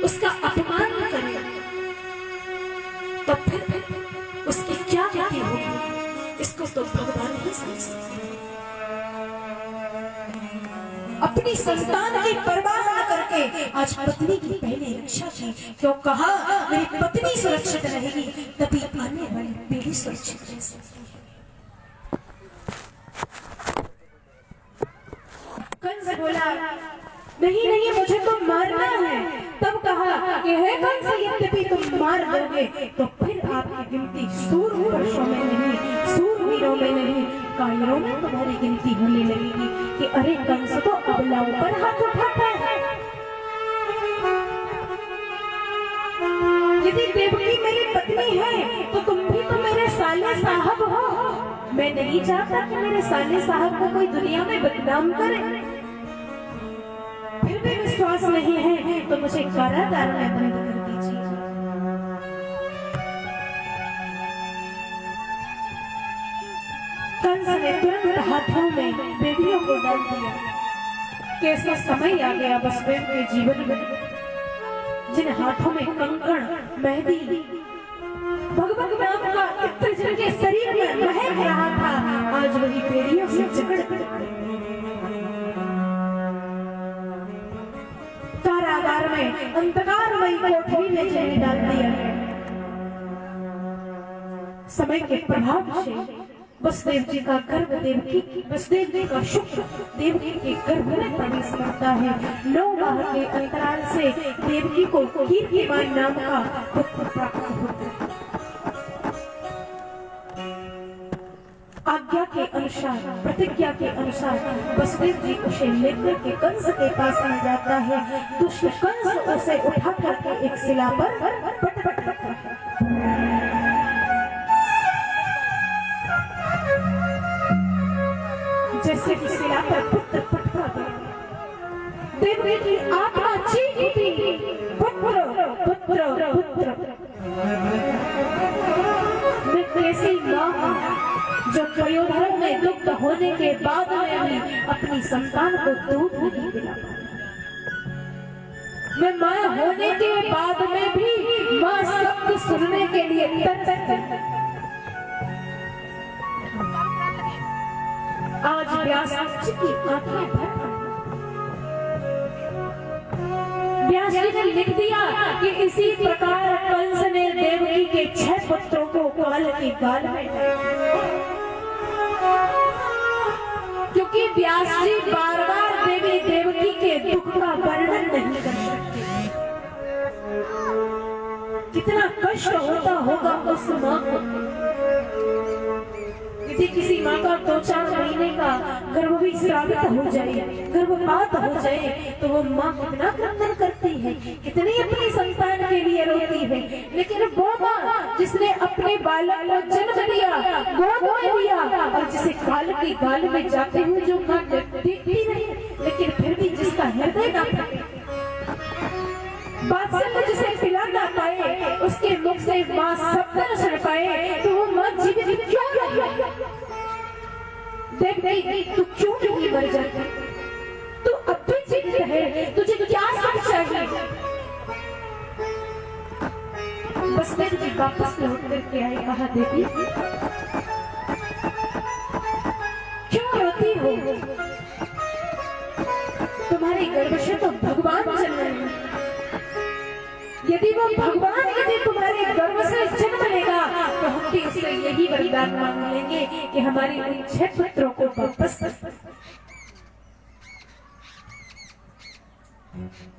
उसका अपमान करे तो फिर उसकी क्या गति होगी, इसको तो भगवान ही समझ सकते हैं। अपनी संतान की परवाह न करके आज पत्नी की पहले रक्षा की, क्यों कहा मेरी पत्नी सुरक्षित रहेगी तभी आने वाली पीढ़ी सुरक्षित रह सकती है। कंस बोला नहीं नहीं मुझे तो मारना है। तब कहा कि है कंस यद्यपि तुम मार दोगे तो फिर आपकी गिनती सूरपुरुषों में नहीं, सूरवीरों में नहीं, कायरों में तुम्हारी गिनती होने लगेगी कि अरे कंस तो अबलाओं पर हाथ उठाता है। यदि देवकी मेरी पत्नी है तो तुम भी तो मेरे साले साहब हो। मैं नहीं चाहता कि मेरे साले साहब को कोई दुनिया में बदनाम करे। फिर भी विश्वास नहीं है तो मुझे कारागार में बंद कर दीजिए। कंस ने तुरंत हाथों में बेड़ियों को डाल दिया। कैसा समय आ गया वसुदेव के जीवन में, जिन हाथों में कंकण मेहंदी भगवत नाम का इत्र जिनके शरीर में महक रहा था, आज वही बेड़ियों से जकड़ कारागार में अंधकारमयी कोठरी में जिन्हें डाल दिया। समय के प्रभाव से वसुदेव जी का गर्भ वसुदेव जी का शुक्र देवकी के गर्भ में प्रवेश करता है। 9 माह के अंतराल से देवकी को कीर्तिमान नाम का पुत्र प्राप्त होता है। आज्ञा के अनुसार, प्रतिज्ञा के अनुसार वसुदेव जी उसे लेकर के कंस के पास आ जाता है। दुष्ट कंस उसे उठा करके एक शिला पर पट पट करता है। जैसे कि शिला पर पुत्र पटका गया, देवकी की आत्मा चीखती पुत्र पुत्र पुत्र। मैं कैसी माँ हूँ जो त्रयोधन में दुग्ध होने के बाद में भी अपनी संतान को दूध नहीं पिला पाई। मैं माँ होने के बाद में भी माँ शब्द सुनने के लिए तरसती। आज व्यास जी की आंखें भर व्यास जी ने लिख दिया कि इसी प्रकार कंस ने देवकी के 6 पुत्रों को काल के गाल में क्योंकि व्यास जी बार बार देवी देवकी के दुख का वर्णन नहीं कर सकते। कितना कष्ट होता होगा उस माँ को। यदि किसी माँ का 2-4 महीने का गर्भ भी श्रावित हो जाए, गर्भपात हो जाए, तो वो माँ कितना क्रंदन करती है, कितनी अपनी संतान के लिए रोती है। लेकिन वो माँ जिसने अपने बालक को जन्म दिया, गोद में दिया, और जिसे काल की गाल में जाते हुए जो माँ देखती रही, लेकिन फिर भी जिसका हृदय ना फटे, बादशाह को जिसे पिला ना पाए, उसके मुख से माँ शब्द न सुन पाए, तो वो माँ जीवित क्यों रही? देख तू क्यों नहीं मर जाती? तू अब भी जीवित है, तुझे क्या सब चाहिए? वसुदेव जी वापस लौट करके आए, कहा देवी क्यों रोती हो? तुम्हारे गर्भ से तो भगवान जन्म रहे। यदि वो भगवान यदि तुम्हारे गर्भ से जन्म लेगा तो हम भी उससे यही वरदान मांग लेंगे कि हमारी उन 6 पुत्रों को वापस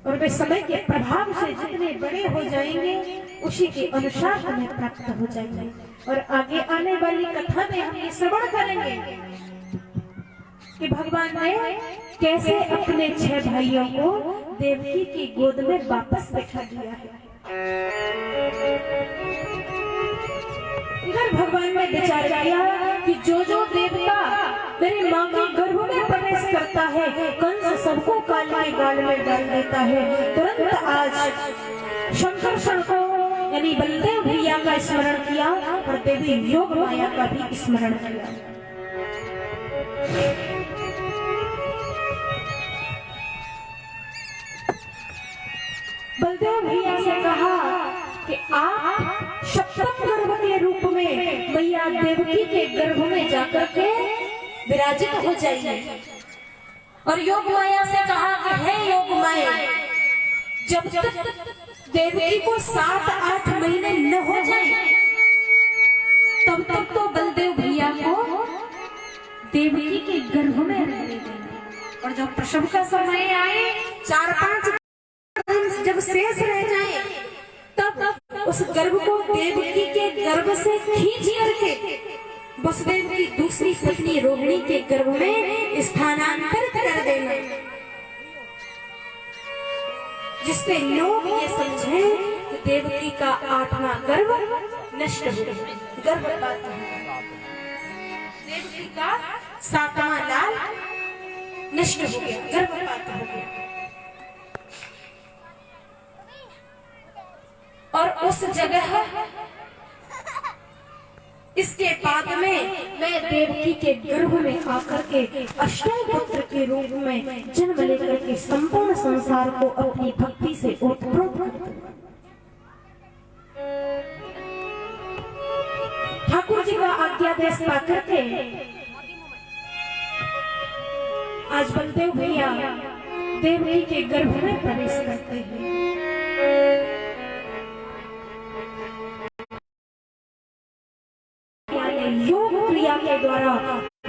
और वे समय के प्रभाव से जितने बड़े हो जाएंगे उसी के अनुसार हमें प्राप्त हो जाएंगे। और आगे आने वाली कथा में हम ये श्रवण करेंगे कि भगवान ने कैसे अपने 6 भाइयों को देवकी की गोद में वापस बैठा दिया है। इधर भगवान ने विचार किया कि जो देवता मेरी माँ के गर्भ में प्रवेश करता है, कंस सबको काल के गाल में डाल देता है। तुरंत आज शंकरषण को यानी बलदेव भैया का स्मरण किया और देवी योग माया का भी स्मरण किया। बलदेव भैया से कहा कि आप सप्तम गर्भ के रूप में मैया देवकी के गर्भ में जाकर के विराजित हो जाइए। और योग माया से कहा कि हे योग माया, जब तक देवकी को 7-8 महीने न हो जाए तब तक तो बलदेव भैया को देवकी के गर्भ में रहने देना, और जब प्रसव का समय आए 4-5 दिन जब शेष रह जाए तब उस गर्भ को देवकी के गर्भ से खींच करके वसुदेव की दूसरी पत्नी रोहिणी के गर्भ में स्थानांतरित कर देना, जिससे लोग ये समझे कि देवकी का 8वां गर्भ नष्ट हो गया, गर्भपात हो गया। देवकी का 7वां लाल नष्ट हो गया, गर्भपात हो गया। और उस जगह इसके बाद में मैं देवकी के गर्भ में आकर के अष्टम पुत्र के रूप में जन्म लेकर के संपूर्ण संसार को अपनी भक्ति से ओतप्रोत कर दूंगा। ठाकुर जी का आज्ञादेश पाकर के आज बलदेव भैया देवकी के गर्भ में प्रवेश करते हैं। योग क्रिया के द्वारा,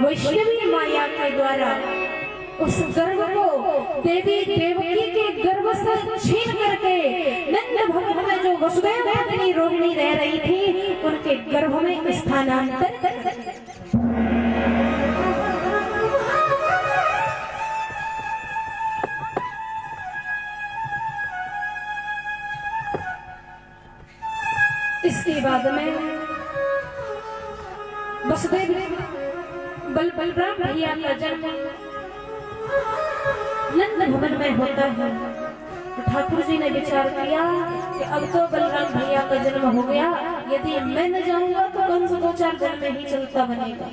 वैष्णवी माया के द्वारा उस गर्भ को देवी देवकी के गर्भ से छीन करके नंद भवन में जो वसुदेव पत्नी रोहिणी रह रही थी उनके गर्भ में स्थानांतरित कर दिया। इसके बाद में वसुदेव बलराम भैया का जन्म नंद भवन में होता है। तो ठाकुर जी ने विचार किया कि अब तो बलराम भैया का जन्म हो गया, यदि मैं न जाऊंगा तो कंस 2-4 दिन में ही चलता बनेगा,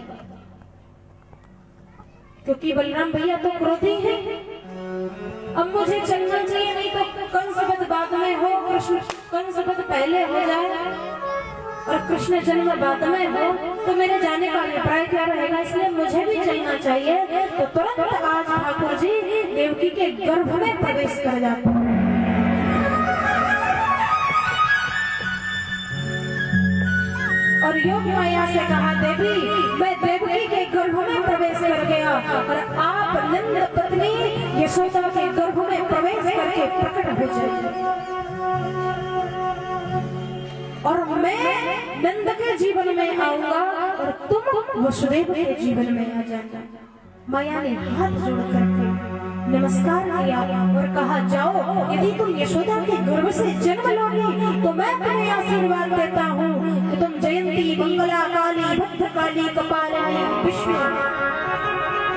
क्योंकि बलराम भैया तो क्रोधी हैं। अब मुझे चलना चाहिए, नहीं तो कंस वध बाद में हो, कृष्ण कंस वध पहले हो जाए और कृष्ण जन्म बाद में हो तो मेरे जाने का अभिप्राय क्या रहेगा, इसलिए मुझे भी चलना चाहिए। तो तुरंत आज ठाकुर जी देवकी के गर्भ में प्रवेश कर जाते हैं। और योग माया से कहा, देवी मैं देवकी के गर्भ में प्रवेश कर गया और आप नंद पत्नी यशोदा के गर्भ में प्रवेश करके प्रकट हो जाइए, और मैं नंद के जीवन में आऊंगा और तुम वसुदेव के जीवन में आ जाना। माया ने हाथ जोड़ करके नमस्कार किया और कहा, जाओ, यदि तुम यशोदा के गर्भ से जन्म लोगी तो मैं तुम्हें आशीर्वाद देता हूँ कि तुम जयंती, मंगला, काली, भद्रकाली, कपालिनी, विष्णु,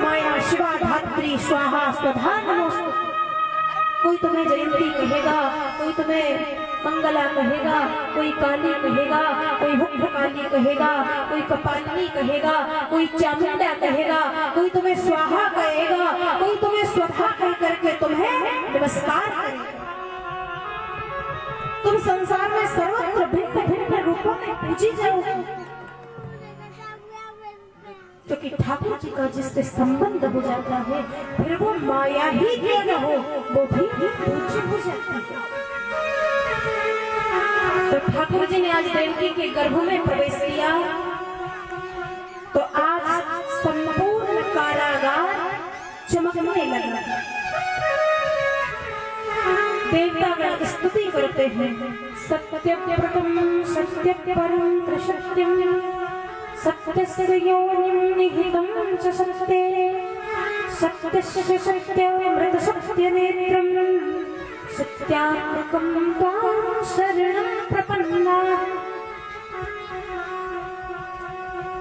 माया, शिवा, धात्री, स्वाहा, स्वधा नमोस्तुते। कोई तुम्हें जयंती कहेगा, कोई तुम्हें मंगला कहेगा, कोई काली कहेगा, कोई भद्रकाली कहेगा, कोई कपालिनी कहेगा, कोई चामुंडा कहेगा, कोई तुम्हें स्वाहा कहेगा, कोई तुम्हें स्वधा कह करके तुम्हें नमस्कार करेगा। तुम संसार में सर्वत्र भिन्न भिन्न रूपों में पूजी जाओगे, क्योंकि ठाकुर जी का जिससे संबंध हो जाता है फिर वो माया ही क्यों न हो वो भी पूज्य हो जाती है। तो ठाकुर जी ने आज देवकी के गर्भ में प्रवेश किया तो आज संपूर्ण कारागार चमकने लगा। देवतागण स्तुति करते हैं, सत्यव्रतम सत्य परम त्रिसत्यम सत्यस्य योनिं निहितं च सत्ये सत्यस्य सत्यामृत सत्यनेत्रं सत्यात्मकं त्वां शरणं प्रपन्ना।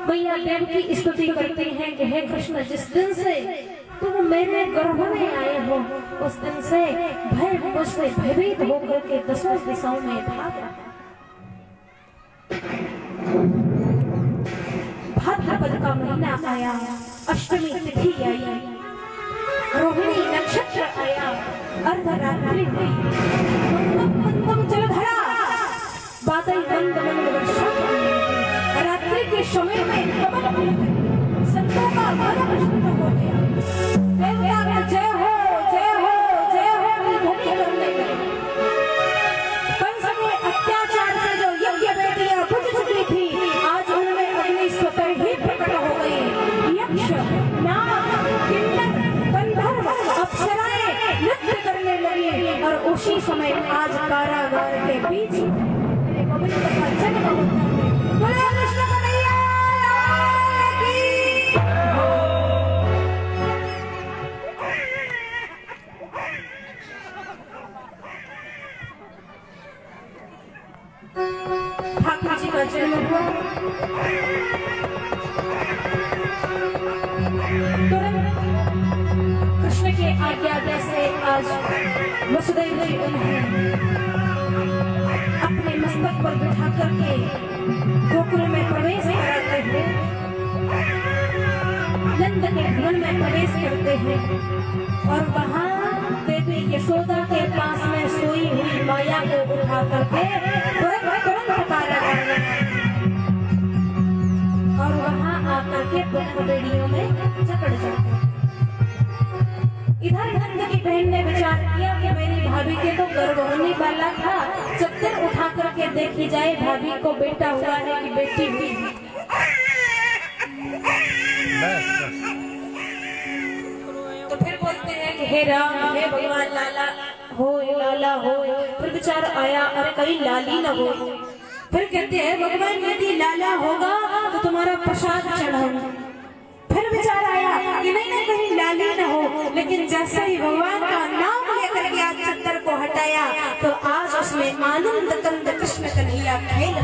मैया देव की स्तुति करती हैं कि हे कृष्ण, जिस दिन से तुम मेरे गर्भ में आए हो उस दिन से भय मुझसे भयभीत होकर के दसों दिशाओं में भाग रहा। भाद्रपद का महीना आया, अष्टमी तिथि आई, रोहिणी नक्षत्र आया, अर्धरात्रि हुई, ही समय आज कारागार के बीच मेरे गोविंद का जन्म होता है। बोले कृष्ण कन्हैया लाल की। ठाकुर जी का जन्म हुआ। कृष्ण के आज्ञा से आज वसुदेव जी उन्हें अपने मस्तक पर बिठा करके गोकुल में प्रवेश कराते हैं, नंद के भवन में प्रवेश करते हैं और वहां देवी यशोदा के पास में सोई हुई माया को उठा करके तुरंत कारागार और वहां आकर के पुनः बेड़ियों में जकड़ जाते हैं। इधर नंद की बहन ने विचार किया कि मेरी भाभी के तो गर्भ होने वाला था, जब तक उठा करके देखी जाए भाभी को बेटा हुआ है कि बेटी हुई। तो फिर बोलते हैं कि हे राम हे भगवान लाला हो। फिर विचार आया अरे कहीं लाली न हो। फिर कहते हैं भगवान यदि लाला होगा तो तुम्हारा प्रसाद चढ़ाऊं। फिर विचार आया कि नहीं कहीं लाली न हो, लेकिन जैसे ही भगवान का नाम लेकर के आज चद्दर को हटाया तो आज उसमें आनंद कंद कृष्ण कन्हैया खेल